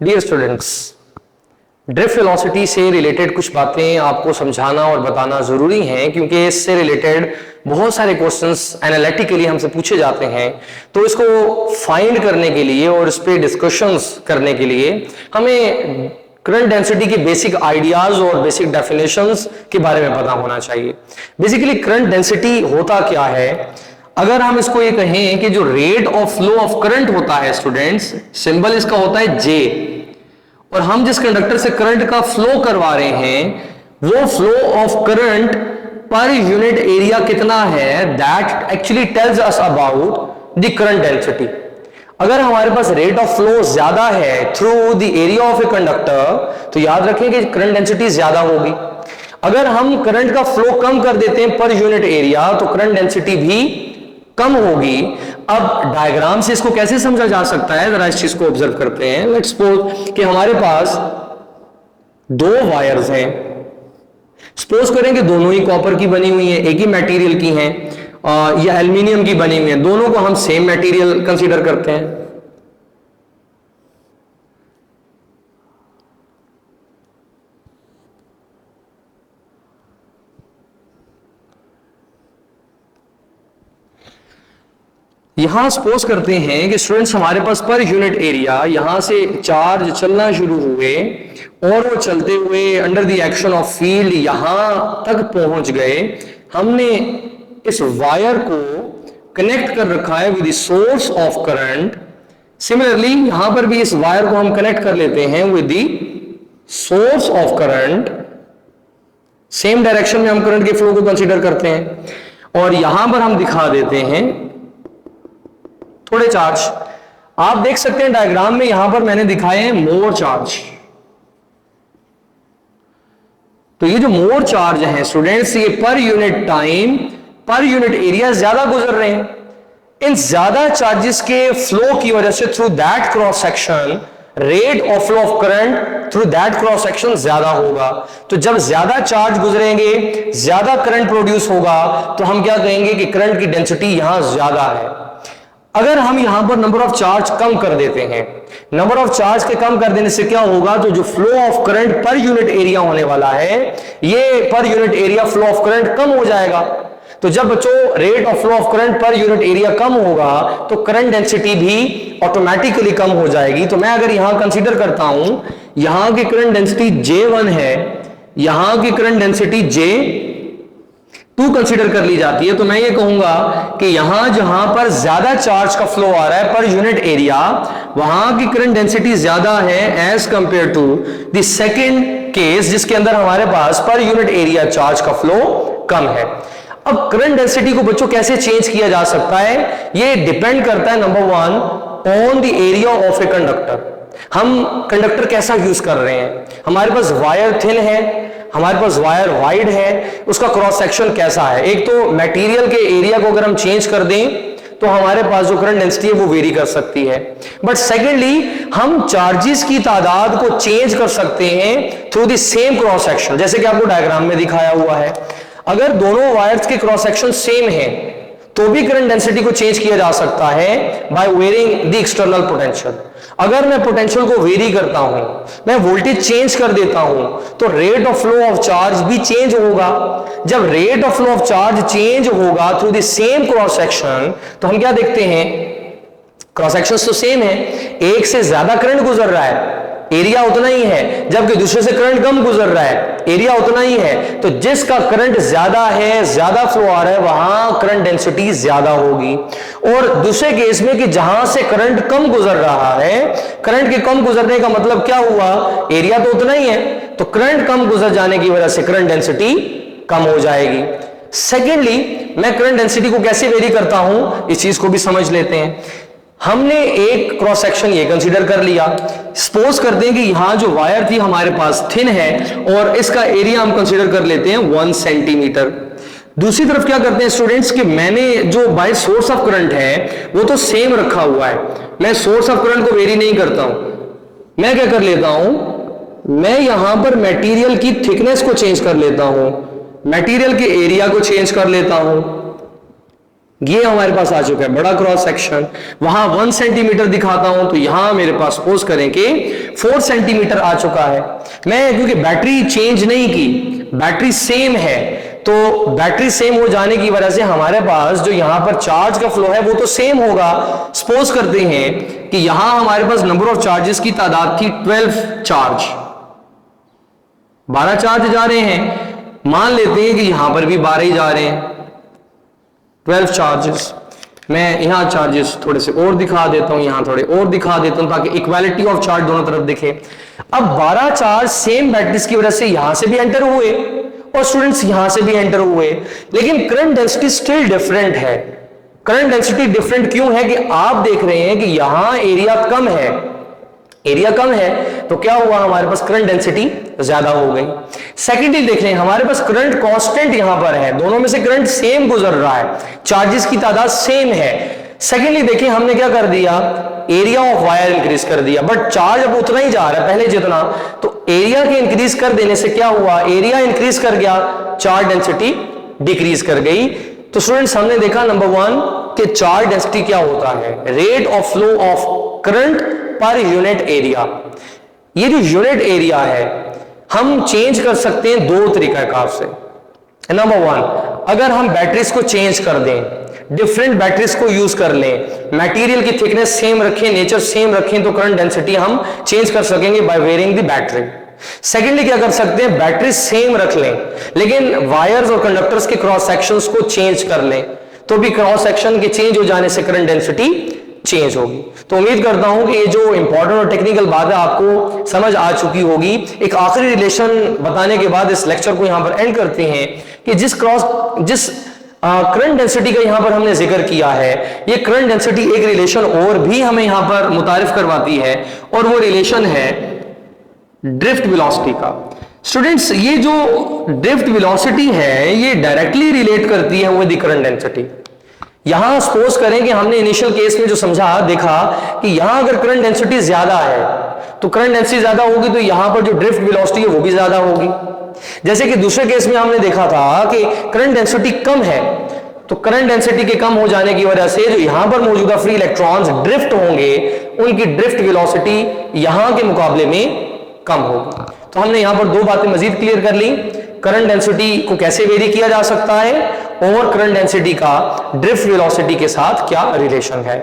Dear students, drift velocity से related कुछ बातें आपको समझाना और बताना जरूरी है, क्योंकि इससे रिलेटेड बहुत सारे क्वेश्चंस एनालिटिकली हमसे पूछे जाते हैं। तो इसको फाइंड करने के लिए और इस पे डिस्कशंस करने के लिए हमें करंट डेंसिटी के बेसिक आइडियाज और बेसिक डेफिनेशंस के बारे में पता होना चाहिए। बेसिकली करंट डेंसिटी होता क्या है? अगर हम इसको ये कहें कि जो rate of flow of current होता है स्टूडेंट्स, सिंबल इसका होता है जे, और हम जिस कंडक्टर से करंट का फ्लो करवा रहे हैं वो flow of current per unit area कितना है, that actually tells us about the current density. अगर हमारे पास रेट ऑफ फ्लो ज्यादा है through the area of a conductor, तो याद रखें कि करंट डेंसिटी ज्यादा होगी। अगर हम करंट का फ्लो कम कर देते हैं पर यूनिट एरिया, तो करंट डेंसिटी भी कम होगी। अब डायग्राम से इसको कैसे समझा जा सकता है, जरा इस चीज को ऑब्जर्व करते हैं। लेट्स सपोज कि हमारे पास दो वायर्स हैं। सपोज करें कि दोनों ही कॉपर की बनी हुई है, एक ही मटेरियल की हैं, या एल्यूमिनियम की बनी हुई है। दोनों को हम सेम मटेरियल कंसीडर करते हैं। यहां सपोज करते हैं कि स्टूडेंट्स हमारे पास पर यूनिट एरिया यहां से चार्ज चलना शुरू हुए और वो चलते हुए under the action of field यहां तक पहुंच गए। हमने इस वायर को कनेक्ट कर रखा है with the source of current. Similarly यहां पर भी इस वायर को हम कनेक्ट कर लेते हैं with the source of current. Same direction में हम करंट के फ्लो को कंसीडर करते हैं और यहां पर हम दिखा देते हैं थोड़े चार्ज। आप देख सकते हैं डायग्राम में यहां पर मैंने दिखाए हैं मोर चार्ज। तो ये जो मोर चार्ज है स्टूडेंट्स, ये पर यूनिट टाइम पर यूनिट एरिया ज्यादा गुजर रहे हैं। इन ज्यादा चार्जेस के फ्लो की वजह से through that cross section rate of flow of current through that cross section ज्यादा होगा। तो जब ज्यादा चार्ज गुजरेंगे, ज्यादा करंट प्रोड्यूस होगा, तो हम क्या कहेंगे कि करंट की डेंसिटी यहां ज्यादा है। अगर हम यहां पर नंबर ऑफ चार्ज कम कर देते हैं, नंबर ऑफ चार्ज के कम कर देने से क्या होगा, तो जो flow of current per unit area होने वाला है, ये per unit area flow of current कम हो जाएगा। तो जब बच्चों rate of flow of current per unit area कम होगा, तो करंट डेंसिटी भी ऑटोमेटिकली कम हो जाएगी। तो मैं अगर यहां कंसीडर करता हूं, यहां की करंट डेंसिटी J1 है, यहां की करंट डेंसिटी J2 कंसीडर कर ली जाती है, तो मैं ये कहूंगा कि यहां जहां पर ज्यादा चार्ज का फ्लो आ रहा है पर यूनिट एरिया, वहां की करंट डेंसिटी ज्यादा है as compared to the second case जिसके अंदर हमारे पास पर यूनिट एरिया चार्ज का फ्लो कम है। अब करंट डेंसिटी को बच्चों कैसे चेंज किया जा सकता है, ये डिपेंड करता है number 1 on the area of a conductor. हम कंडक्टर कैसा यूज कर रहे हैं, हमारे पास वायर थिन है, हमारे पास वायर वाइड है, उसका क्रॉस सेक्शन कैसा है। एक तो मटेरियल के एरिया को अगर हम चेंज कर दें तो हमारे पास जो करंट डेंसिटी है वो वेरी कर सकती है। बट सेकेंडली हम चार्जेस की तादाद को चेंज कर सकते हैं through the same cross section, जैसे कि आपको डायग्राम में दिखाया हुआ है। अगर दोनों वायर्स के क्रॉस सेक्शन सेम है तो भी करंट डेंसिटी को चेंज किया जा सकता है by varying the external potential. अगर मैं पोटेंशियल को वेरी करता हूं, मैं वोल्टेज चेंज कर देता हूं, तो rate of flow of charge भी चेंज होगा। जब rate of flow of charge change होगा through the same cross section, तो हम क्या देखते हैं, क्रॉस सेक्शन तो सेम है, एक से ज्यादा करंट गुजर रहा है, एरिया उतना ही है, जबकि दूसरे से करंट कम गुजर रहा है, एरिया उतना ही है। तो जिसका करंट ज्यादा है, ज्यादा फ्लो आ रहा है, वहां करंट डेंसिटी ज्यादा होगी। और दूसरे केस में कि जहां से करंट कम गुजर रहा है, करंट के कम गुजरने का मतलब क्या हुआ, एरिया तो उतना ही है, तो करंट कम गुजर जाने की वजह से करंट डेंसिटी कम हो जाएगी। सेकेंडली मैं करंट डेंसिटी को कैसे वेरी करता हूं, इस चीज को भी समझ लेते हैं। हमने एक क्रॉस सेक्शन ये कंसीडर कर लिया। सपोज करते हैं कि यहां जो वायर थी हमारे पास थिन है और इसका एरिया हम कंसीडर कर लेते हैं 1 सेंटीमीटर। दूसरी तरफ क्या करते हैं स्टूडेंट्स कि मैंने जो बाय सोर्स ऑफ करंट है वो तो सेम रखा हुआ है, मैं सोर्स ऑफ करंट को वेरी नहीं करता हूं। मैं क्या कर लेता हूं, मैं यहां पर मटेरियल की थिकनेस को चेंज कर लेता हूं, मटेरियल के एरिया को चेंज कर लेता हूं, ये हमारे पास आ चुका है बड़ा क्रॉस सेक्शन। वहां 1 सेंटीमीटर दिखाता हूं तो यहां मेरे पास सपोज करें कि 4 सेंटीमीटर आ चुका है। मैं क्योंकि बैटरी चेंज नहीं की, बैटरी सेम है, तो बैटरी सेम हो जाने की वजह से हमारे पास जो यहां पर चार्ज का फ्लो है वो तो सेम होगा। सपोज करते हैं कि यहां हमारे पास नंबर ऑफ चार्जेस की तादाद थी 12 चार्ज, 12 चार्ज जा रहे हैं। मान लेते हैं कि यहां पर भी 12 ही जा रहे हैं, 12 चार्जेस। मैं यहां चार्जेस थोड़े से और दिखा देता हूं, यहां थोड़े और दिखा देता हूं ताकि इक्वालिटी ऑफ चार्ज दोनों तरफ दिखे। अब 12 चार्ज सेम बैटरीज की वजह से यहां से भी एंटर हुए और स्टूडेंट्स यहां से भी एंटर हुए, लेकिन करंट डेंसिटी स्टिल डिफरेंट है। करंट डेंसिटी डिफरेंट क्यों है कि आप देख रहे हैं कि यहां एरिया कम है, एरिया कम है तो क्या हुआ, हमारे पास करंट डेंसिटी ज्यादा हो गई। सेकेंडली देख रहे हैं हमारे पास करंट कांस्टेंट यहां पर है, दोनों में से करंट सेम गुजर रहा है, चार्जेस की तादाद सेम है। सेकेंडली देखिए हमने क्या कर दिया, एरिया ऑफ वायर इंक्रीज कर दिया, बट चार्ज अब उतना ही जा रहा है पहले जितना, तो एरिया के इंक्रीज कर देने से क्या हुआ, एरिया इंक्रीज कर गया, चार्ज डेंसिटी डिक्रीज कर गई। तो स्टूडेंट्स हमने देखा नंबर 1 कि चार्ज डेंसिटी क्या होता है, rate of flow of current per unit area. ये जो यूनिट एरिया है हम चेंज कर सकते हैं दो तरीकाकार से। नंबर 1, अगर हम बैटरीज को चेंज कर दें, डिफरेंट बैटरीज को यूज कर लें, मटेरियल की थिकनेस सेम रखें, नेचर सेम रखें, तो करंट डेंसिटी हम चेंज कर सकेंगे by varying the battery. Secondly क्या कर सकते हैं, बैटरी सेम रख लें लेकिन वायर्स और कंडक्टर्स के क्रॉस सेक्शंस को चेंज कर लें, तो भी क्रॉस सेक्शन के चेंज हो जाने से करंट डेंसिटी चेंज होगी। तो उम्मीद करता हूं कि ये जो इंपॉर्टेंट और टेक्निकल बात है आपको समझ आ चुकी होगी। एक आखिरी रिलेशन बताने के बाद इस लेक्चर को यहां पर एंड करते हैं कि जिस करंट डेंसिटी का यहां पर हमने जिक्र किया है, ये करंट डेंसिटी एक रिलेशन और भी हमें यहां पर मुतारिफ करवाती है और वो रिलेशन है ड्रिफ्ट वेलोसिटी का। स्टूडेंट्स ये जो ड्रिफ्ट वेलोसिटी है ये डायरेक्टली रिलेट करती है विद द करंट डेंसिटी। यहां सपोज करें कि हमने इनिशियल केस में जो समझा देखा कि यहां अगर करंट डेंसिटी ज्यादा है तो करंट डेंसिटी ज्यादा होगी तो यहां पर जो ड्रिफ्ट वेलोसिटी है वो भी ज्यादा होगी। जैसे कि दूसरे केस में हमने देखा था कि करंट डेंसिटी कम है तो करंट डेंसिटी के कम हो जाने की वजह से जो यहां पर मौजूदा फ्री इलेक्ट्रॉन्स ड्रिफ्ट होंगे उनकी ड्रिफ्ट वेलोसिटी यहां के मुकाबले में कम होगी। तो हमने यहां पर दो बातें मजीद क्लियर कर ली, करंट डेंसिटी को कैसे वेरी किया जा सकता है और करंट डेंसिटी का ड्रिफ्ट वेलोसिटी के साथ क्या रिलेशन है।